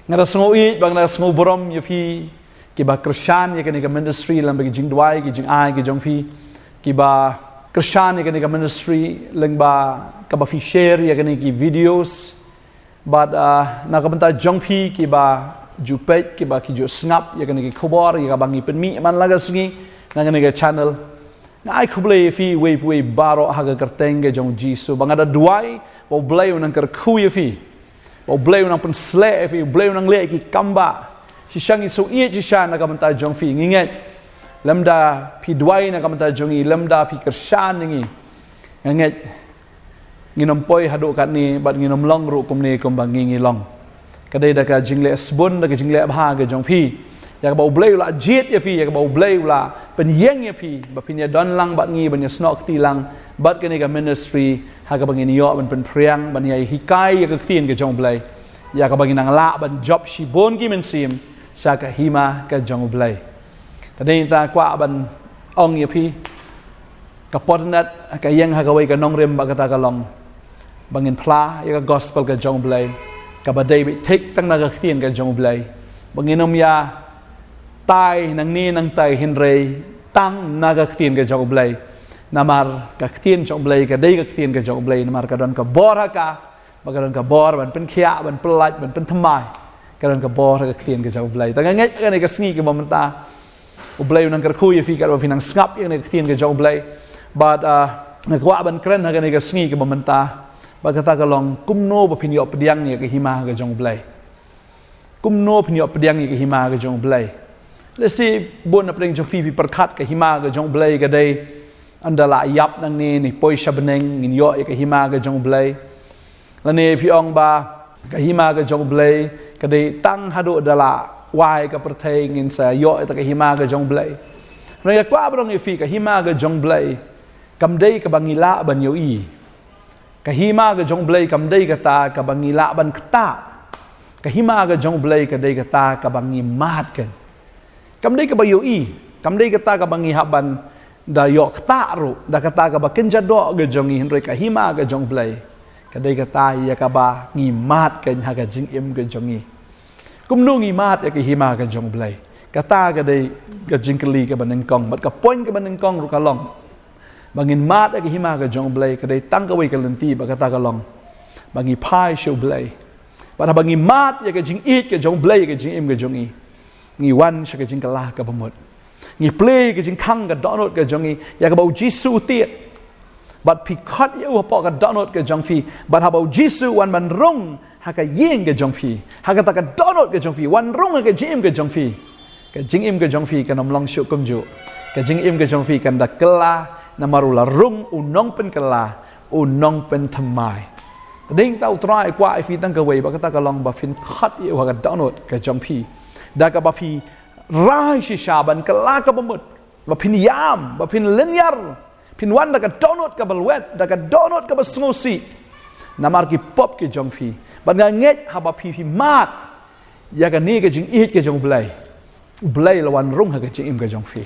ngada snoi bang na sngo borom ya phi ki ba Krishan ya kani ka ministry lam bagi jing dwai ki jing ai ki jong phi ki ba Krishan ya kani ka ministry leng ba ka ba phi share ya kani ki videos but na ka banta jong phi ki ba jupet ki ba ki jo snap ya kani ki khobor ya ka bangi pen mi man laga sngi na kani ka channel na ai khuble phi we baro haga kerteng ge jong jisu bang ada dwai bo blai unang ker khu ya phi bo blai unang pen sle phi blai unang le ki kamba si shangi so ie chi shan na ka banta jong phi nginget lamda phi dwai na ka banta jongi lamda phi kershan ngi nginget nginom poi hadu kat ni bat nginom long ru kum ni kum bang ngi long kadai da ka jingle sbon da ka jingle bha ga jong phi ya ka bo blai la jit ya phi ya ka bo blai la pen yeng ya phi ba phi ya don lang bat ngi ban ya snok ti lang bat ka ni ka ministry ha ka bang ni yo ban pen priang ban ya hikai ya ka tin ka jong blai ya ka bang nang la ban job shi bon ki men sim sa ka hima ka jong blai kadai ta kwa ban ong ya phi ka potnat ka yeng ha ka wai ka nong rem ba ka ta ka long bangin pla ya ka gospel ka jong blai ka ba David take tang na ka tin ka jong blai banginom ya tai nang ni nang tai hinrei tang na ka tin ka jong blai namar ka tin jong blai ka dei ka tin ka jong blai namar ka don ka bor ha ka ba ka don ka bor ban pen khia ban plaj ban pen thamai ka don ka bor ka tin ka jong blai ta ngai ka ni ka sngi ka momenta u blai nang ka khu ye fi ka ba finang skap ye ni ka tin ka jong blai but na kwa ban kren ha ka ni ka sngi ka momenta ba kata ka long kumno ba pinyo pediang ni ka hima ka jong blai kumno pinyo pediang ni ka hima ka jong blai le si bon na pring jong fi perkhat ka hima ka jong blai ka dei andala yap nang ni poi shabeneng ngin yo ka hima ka jong blai la ne pi ong ba ka hima ka jong blai ka dei tang hadu dala wai ka perthai ngin sa yo ta ka hima ka jong blai ra ya kwa brong fi ka hima ka jong blai kam dei ka bangila ban yo i kahima ka jong blai kam dei ka ta ka bangi la ban kta kahima ka jong blai ka dei ka ta ka bangi mat kan kam dei ka ba yo i kam dei ka ta ka bangi haban da yo kta ru da ka ta ka ba ken jado ga jong i henre kahima ka jong blai ka dei ka ta ya ka ba ngi mat kan ha ka jing im ka jong i kum nu ngi mat ya kahima ka jong blai ka ta ka dei ka jing kli ka ban kong bat ka poin ka ban kong ru ka long bangin mat ka hima ka jong blai ka dei tang ka wei ka lenti ba ka ta ka long bangi pai show blai ba bangi mat ya ka jing it ka jong blai ka jing im ka jong i ngi wan sha ka jing ka la ka bamot ngi play ka jing khang ka donot ka jong i ya ka bau jisu tiet bat pi khat ya po ka donot ka jong fi ba ha bau jisu wan man rong ha ka yeng ka jong fi ha ka ta ka donot ka jong fi wan rong ka jing im ka jong fi ka jing im ka jong fi ka nom long shu kum ju ka jing im ka jong fi kan da kla namarula rung unong pen kala unong pen thamai ding tau trai kwa fi tang ka wei ba ka ta ka long ba fin khat ye wa ka download ka jong phi da ka ba phi rai shi shaban kala ka bamut ba phin yam ba phin lenyar phin wan da ka download ka balwet da ka download ka ba snosi namar ki pop ki jong phi ba nga nget ha ba phi mat ya ka ni ka jing it ka jong blai la wan rung ha ka jing im ka jong phi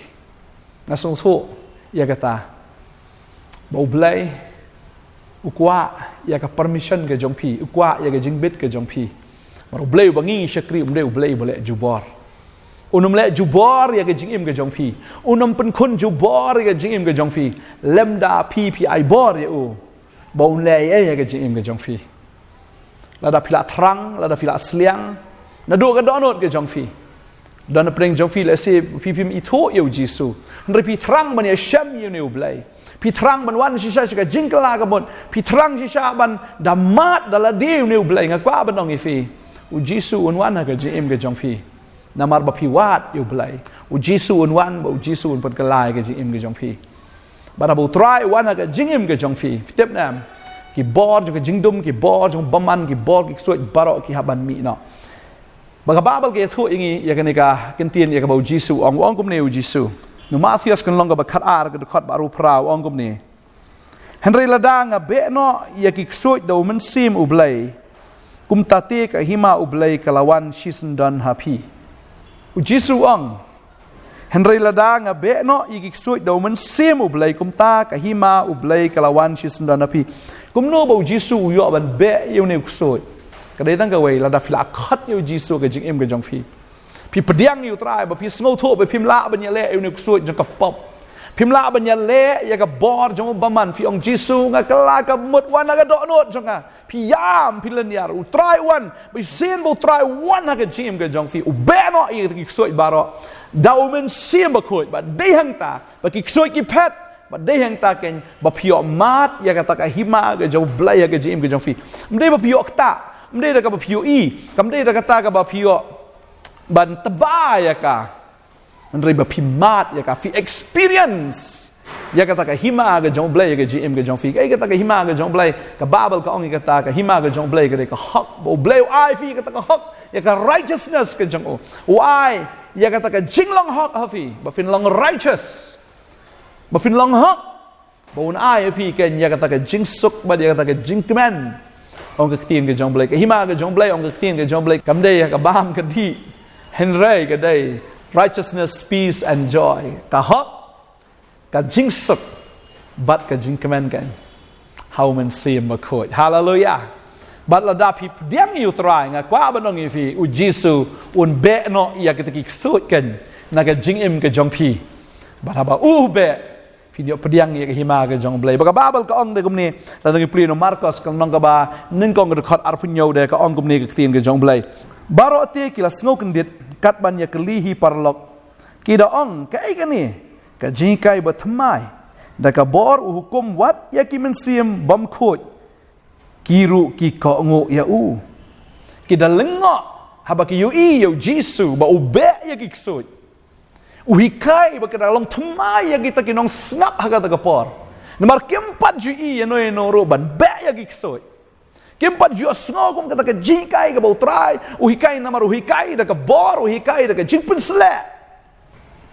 na song so ya ka ta bau blai ukwa ya ka permission ke jong phi ukwa ya ka jingbit ke jong phi mar blai bangi shakri blai bole jubor unum le jubor ya ka jingim ke jong phi unum pen khun jubor ya ka jingim ke jong phi lemda ppi bor ya u bau le ya ka jingim ke jong phi la da pila thrang la da pila sliang na do ka donot ke jong phi dan pring jong phi le se pipim itho yo jisu ndri pi thrang ban ya sham you new blai pi thrang ban wan shisha ka jingkala ka bon pi thrang shisha ban damat dala diu new blai ngakwa ban ong ifi u jisu un wan ka jim ka jong phi namar ba pi wat you blai u jisu un wan ba u jisu un pan kalai ka jim ka jong phi bara bu try wan ka jingim ka jong phi step nam ki bor ka jingdum ki bor jong baman ki bor ki suat baro ki haban mi no baga babal ke thu ingi ya ka kentien ya ka ba jisu ong kum ne u jisu no Matthews kan longa ba khat ar ka khat baru prau ong kum ni henry ladang be no ya ki suat do men sim u blai kum tate ka hima u blai kalawan shisndon happy u jisu ong henry ladang be no ya ki suat do men sim u blai kum ta ka hima u blai kalawan shisndon happy kum no ba jisu yo ban be yo ne suat ก็ได้ตั้งกวยระดับฟิลาคัดอยู่จีซูกับจิงเอ็มกับจงพี่ประเดียงอยู่ตรายบ่พี่สงโทไปพิมละบัญญัติเล่อยู่ในสวยจงกับปอบพิมละบัญญัติเล่ยากับบอร์จงบะมันพี่องจีซูงกลากับหมดวันนักดอกโนดจงอ่ะพี่ยามพี่เลนยาอุตรายวันไปเซียนบุตรายวันนักจิงเอ็มกับจงพี่อุเบนออีกสวยบาร์ดาวมันเสียมบะคุยบัดได้หังตาบัดกิสวยกิเพชบัดได้หังตาเก่งบัดพี่อมาดยากับตากหิมะกับจงบลายกับจิงเอ็มกับจงพี่ไม่ได้บัดพี่ออกตาไม่ได้กับบัดพี่อีกับไม่ได้กับตากับบัดพี่อบันตบ้ายากามันเรียกแบบพิมาดยากาฟี experience ยากาตากะหิมะกับจงเบลกับ GM กับจงฟีไอ้กาตากะหิมะกับจงเบลกับบาเบิลกับองค์กาตากะหิมะกับจงเบลกับเด็กฮักบ่เบลไอฟีกาตากะฮักยากา righteousness กับจงโอ้ยยากาตากะจิงลองฮักฮะฟีบ่ฟินลอง righteous บ่ฟินลองฮักบ่อุนไอฟีกันยากาตากะจิงสุกบ่ยากาตากะจิงแมนองค์กาเตียนกับจงเบลกับหิมะกับจงเบลองค์กาเตียนกับจงเบลกับเดียกับบามกันที่เฮนรี่ก็ได้ righteousness peace and joy กับฮักกับจิงสุดบัดกับจิงกแมนกัน how มันเสียมมาโคตรฮาเลลูยาบัดระดับพี่เดียงอยู่ตรายงะกว่าบัดน้องอีฟีอุจิสูอุนเบะเนาะอยากจะกิกสุดกันนักกับจิงเอ็มกับจงพีบัดฮะบ่เบะพี่เดียวเดียงอยากหิมากับจงเบลบัดกับบาเบิลก็องเด็กกุมนี้แล้วต้องปลีนมาร์คอสกับน้องกับบาหนึ่งกองกระขัดอาร์พุนโยเด็กก็องกุมนี้กับเตียนกับจงเบลBarote kila snoken dit kat ban ya kelihi parlok kida ong ka ai kani ka jingkai batmai da ka bor hukum wat ya ki mensim bam khot kiru ki ko ngo ya kida lengo haba ki yu i yo jisu ba ube ya ki ksut uhikai ba kada long tmai ya kita ki nong snap haga ta ka por nomor keempat ju i ya no ro ban be ya ki ksut Keempat jua sengogum kata ke jingkai ke bau trai, uhikai nama uhikai dah ke bor, uhikai dah ke jingpen selek.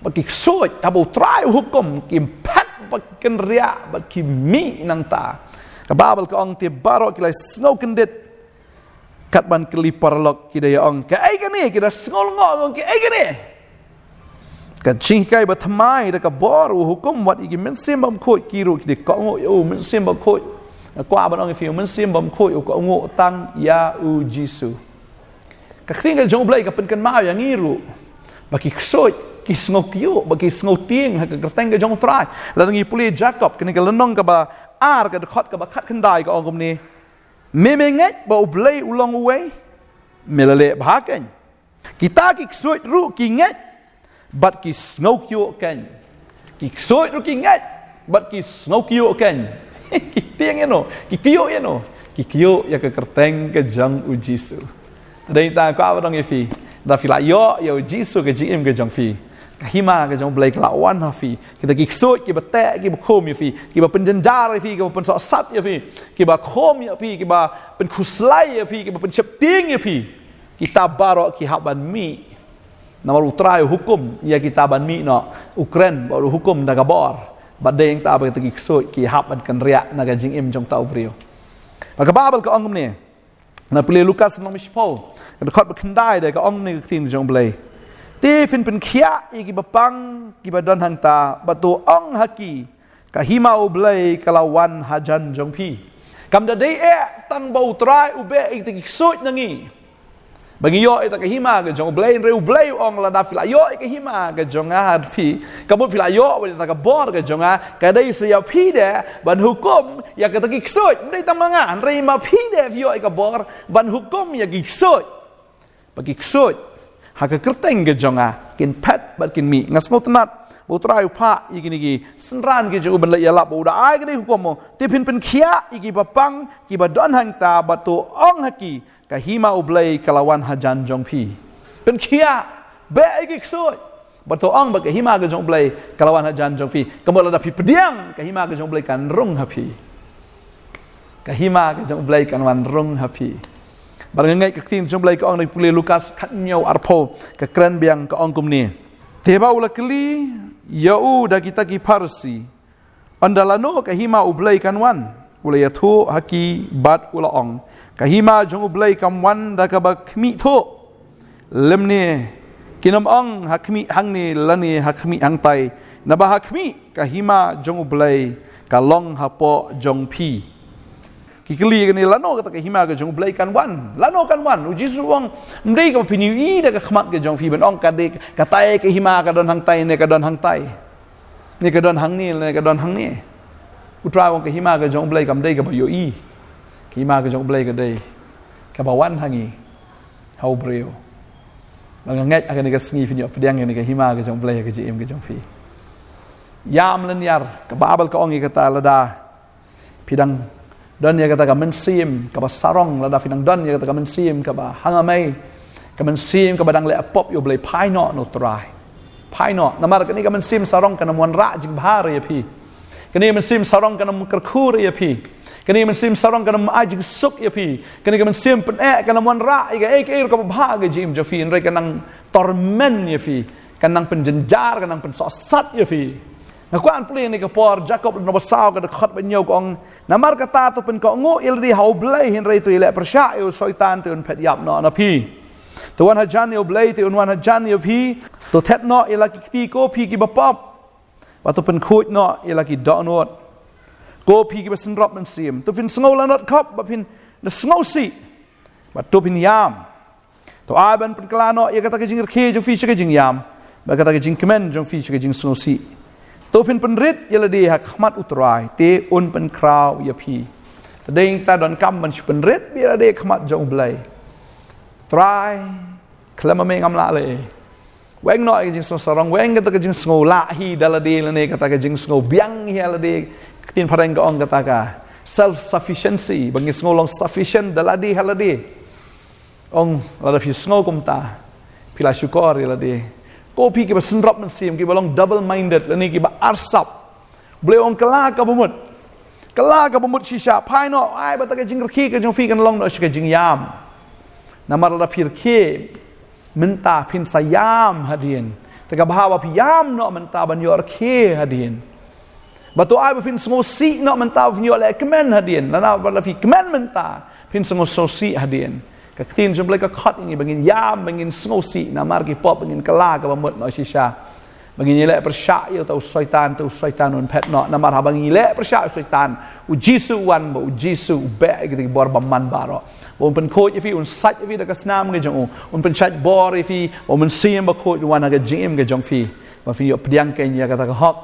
Bagi soi, dah bau trai hukum, keempat bagi ria, bagi mi nang ta. Kababel ke ong ti barok kilai sengogum dit, kat ban kelipar lok kita ya ong, ke ai kani kita sengol ngok ke ai kani. Ke jingkai bertemai dah ke bor, hukum wat igi mensim bam kot kiru kita kok ngok yo mensim bam kot. กว่าบันองฟิวมันเสียมบ่มคุยกับองค์ตั้งยาอูจิสูก็ทิ้งกันจงเบลกับเป็นกันมาอย่างนี้รู้บักกิสวยกิสงกิโยบักกิสงเตียงให้กับแต่งกับจงตรายแล้วตรงนี้ปุริจาคอบกันกันแล้วน้องกับอาร์กับขัดกับขัดขันได้กับองค์นี้เมเงยบ่อุเบลอุลองเวเมลเล่บากันกิตากิสวยรู้กิเงยบักกิสงกิโยกันกิสวยรู้กิเงยบักกิสงกิโยกันKitiang eno, kikiyo eno, kikiyo ya ke kerteng ke jang ujisu. Tadi kita kau abang efi, dah fila yo ujisu ke jim ke jang fi, kahima ke jang belai kelawan hafi. Kita kiksut, kita tek, kita kom ya fi, kita penjenjar ya fi, kita pensok sat ya fi, kita kom ya fi, kita penkuslai ya fi, kita pencipting ya fi. Kita barok kihaban mi, nama utrai hukum ya kita ban mi no, Ukraine baru hukum dah kabor. Badai yang tak apa kita kisut kihap dan riak naga jing im jong tau brio. Maka babel ke ong ni, na pilih Lukas nang mispau, kada kot berkendai dah ke ong ni ketin jong belai. Ti fin pen kia iki bapang ki badan hang ta batu ong haki kahima u belai kalawan hajan jong pi. Kam da dei tang bau trai ube ik kisut nangi. Bagi yo ita kahima ke jong blay reu blay ong la da fila yo kahima ke jong ahad pi kabut fila yo ita ka bor ke jong a kadai sia pi de ban hukum ya ka taki ksut dei tamangan rei ma pi de yo ka bor ban hukum ya ki ksut bagi ksut ha ka kerteng ke jong a kin pet bat kin mi ngas mo tenat bu trai pa iki ni senran ke jong ban la ya lap bu da ai ke dei hukum mo ti pin pen khia iki bapang ki badon hang ta batu ong haki kahima ublay kalawan hajan jong pi pen kia be iki ksut bato ong ba kahima ke jong ublay kalawan hajan jong pi kamol ada pi pediang kahima ke jong ublay kan rung hapi kahima ke jong ublay kan wan rung hapi barang ngai ke tin jong ublay ka ong ni puli Lukas khat nyau arpo ke kren biang ka ong kum ni teba ula keli yau da kita ki parsi andalano kahima ublay kan wan ula yatu haki bat ula ong kahima jong ublay kamwan da ka bakmi tho lemne kinom ong hakmi hang ni lani hakmi hang tai na ba hakmi kahima jong ublay kalong hapo jong pi kikeli kan lano kata ke hima ke jong blai kan wan lano kan wan uji suang mdei ka piniu i da ka khmat ke jong fi ben ong ka de ka tai ke hima ka don hang tai ne ka don hang tai ni ka don hang ni ne ka don hang ni utra wong ke hima ke jong blai kam dei ka ba yo i hima ke jong blai ka dei ka ba wan hangi hau breu mang ngai akan ka sngi fi ni pediang ni ka hima ke jong blai ka ji em ke jong fi yam len yar ka babal ka ong i ka ta lada pidang don ya kata ka mensim ka ba sarong la da finang don ya kata ka mensim ka ba hangamai ka mensim ka badang le pop yo blai phai no trai phai no namar ka ni ka mensim sarong ka namwan ra jing bhar ya phi ka ni mensim sarong ka nam karkhur ya phi ka ni mensim sarong ka nam ajing suk ya phi ka ni ka mensim pen ka namwan ra ya ke ka bha ga jim jo phi re ka nang torment ya phi ka nang penjenjar ka nang pen sat ya phi Nakuan pulih ni kapor Jacob no basau ka dekat banyo kong namar kata tu pen ko ngo ilri hau blai hin rei tu ile persya eu soitan tu pet yap no na pi tuan hajan eu blai tu wan hajan eu pi tu thet no ila ki ti ko pi ki bapop wa tu pen khuit no ila ki do no ko pi ki besen rop men sim tu fin sngo la not kop ba fin na sngo si ba tu pin yam tu aban pen klano ia kata ke jing ke jo fi ke jing yam ba kata ke jing kemen jo fi ke jing sngo si tu pin penrit yala di hak khmat utrai te un pen kraw ya pi tadeng ta don kam man penrit bila de khmat jong blai try klama me ngam la le weng no jing so sarong weng kata ke jing sngo la hi dala de le ne kata ke jing sngo biang hi ala de tin pareng ka ong kata ka self sufficiency bangi sngo long sufficient dala de hala de ong la fi sngo kum ta pila syukur yala de ko pi ki ba sunrap man sim ki balong double minded lani ki ba arsap boleh ong kala ka bumut shisha pai no ai ba ta ke jing ki ke jong fi kan long no ke jing yam namar la phir ke menta pin sayam hadien ta ka bawa pi yam no menta ban yor ke hadien ba to ai ba pin smo si no menta ban yor le kemen hadien lana ba la fi kemen menta pin smo so si hadien ka tin jumble ka khat ini bangin yam bangin snosi namar ki pop bangin kala ka bamut no shisha bangin ile persya yo tau syaitan un pet no namar ha bangin ile persya syaitan u jisu wan bo jisu be ki bor baman baro bon pen ko fi un sat fi da ka snam ge jong un pen chat bor fi o men sim ba ko wan ga jim ge jong fi ba fi yo pdiang ken ya ka ta ka hok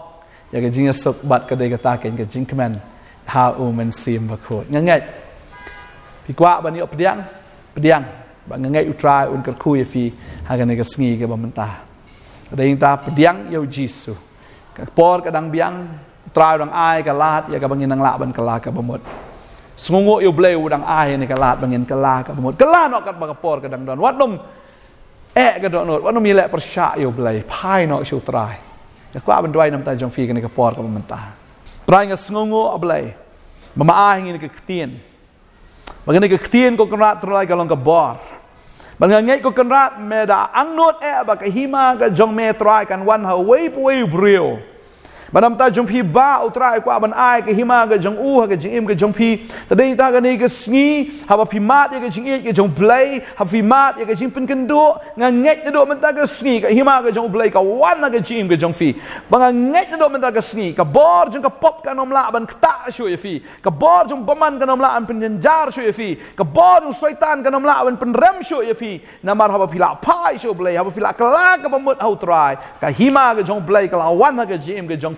ya ge jing sok bat ka de ka ta ken ge jing kman ha o men sim ba ko ngai pi kwa ban yo pediang ba ngai utrai un kar khu fi ha ga ne ga sngi ga ba menta da ing ta pediang yo jisu ka por ka dang biang trai dang ai ka lat ya ka bangin nang la ban ka la ka ba mot sngongo yo bleu dang ai ne ka lat bangin ka la ka ba mot ka la no ka ba ka por ka dang don wat nom ka don not wat nom mi le persya yo blai phai no shu trai ka kwa ban dwai nam ta jong fi ka ne ka por ka ba menta trai nga sngongo ablai ba ma ai ngi ne ka ktien Bagaimana kektian ko kenrat terlai kalong ke bor. Bagaimana ko kenrat meda angnot baka hima ka jong me trai kan wan ha wei brio. Banam ta jong pi ba utrai kwa ban ai ke hima ka jong ha ka jing im ka jong pi tadei ta ka ni ka sngi ha ba pi mat ka jing e ka jong blai ha pi mat ka jing pen kendo ngek do menta ka sngi ka hima ka jong blai ka wan ka jing im ka jong fi bang ngek do menta ka sngi ka bor jong ka pop ka nom la ban kta shu ye fi ka bor jong baman ka nom la an pen jar shu ye fi ka bor jong syaitan ka nom la ban pen rem shu ye fi namar ha ba pi la pai shu blai ha ba pi la kala ka bamut ha utrai ka hima ka jong blai ka la wan ka jing im ka jong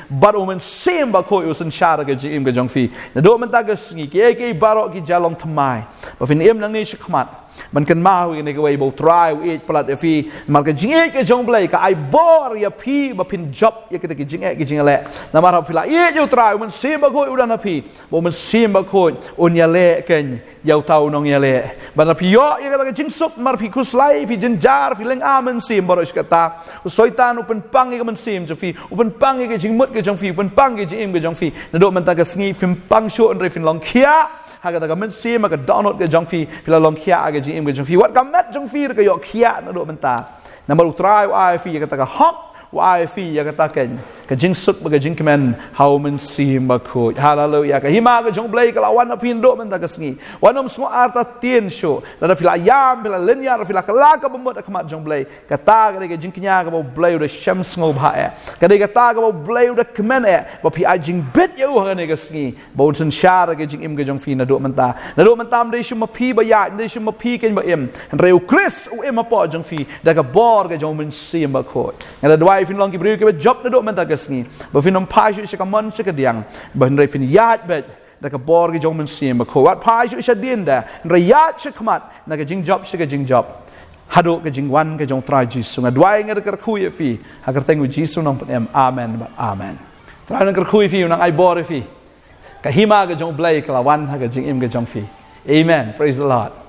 but women sim ba ko usan shara ke jim ke jong fi na do man ta ke sngi ke barok ki jalong tmai ba fin em nang ni shikmat man kan mau ni ke wei bo try we plat fi mar ke jing ke jong blai ka ai bor ya phi ba fin job ya ke jing le na mar phi la you try man sim ba ko udan phi bo man sim ba ko un ya le ken yau tau nong ya le ba na phi yo ya ke jing sup mar phi kuslai fi jenjar fi leng amen sim boros kata soitan upen pang ke man sim jo fi upen pang ke jing mut ke jong fi upen pang ke jing ke jong fi na do man ta ke sngi fin pang sho un re fin long khia ha ka ta ka men sim ka download ke jong fi la long khia ke jing ke jong fi wat ka met jong fi ke yo khia na do man ta na mar utrai ai fi ka ta ka hok wa ai fi ya ka ta ken ka jing sut ba ka jing kemen how men sim ba khu hallelujah ka hima ka jong blai ka lawan apin do men ta ka sngi wanom smo arta tien sho da fila yam fila lenya fila kala ka bumot ka mat jong blai ka ta ka jing knya ka bo blai da sham sngo ba e ka ka ta ka bo blai da kemen e ba pi a jing bet yo ha ne ka sngi bo sun shar ka jing im ka jong fi na do men tam de shum pi ba ya de shum pi ken ba em reu chris u em po jong fi da ka bor ka jong men sim ba khu ngada dwai fin long ki bru ka job na do men ta ka sngi ba fin nom pai shu ka mon shu ka diang ba rei fin yat bet da ka bor ka jong men sim ba khu wat pai shu sha din da rei yat shu khamat na ka jing job shu ka jing job hado ka jing wan ka jong trai jisu ngada dwai ngada ka khu ye fi agar tengu jisu nom em amen ba amen trai na ka khu fi nang ai bor fi ka hima ka jong blai ka lawan ha ka jing im ka jong fi amen praise the lord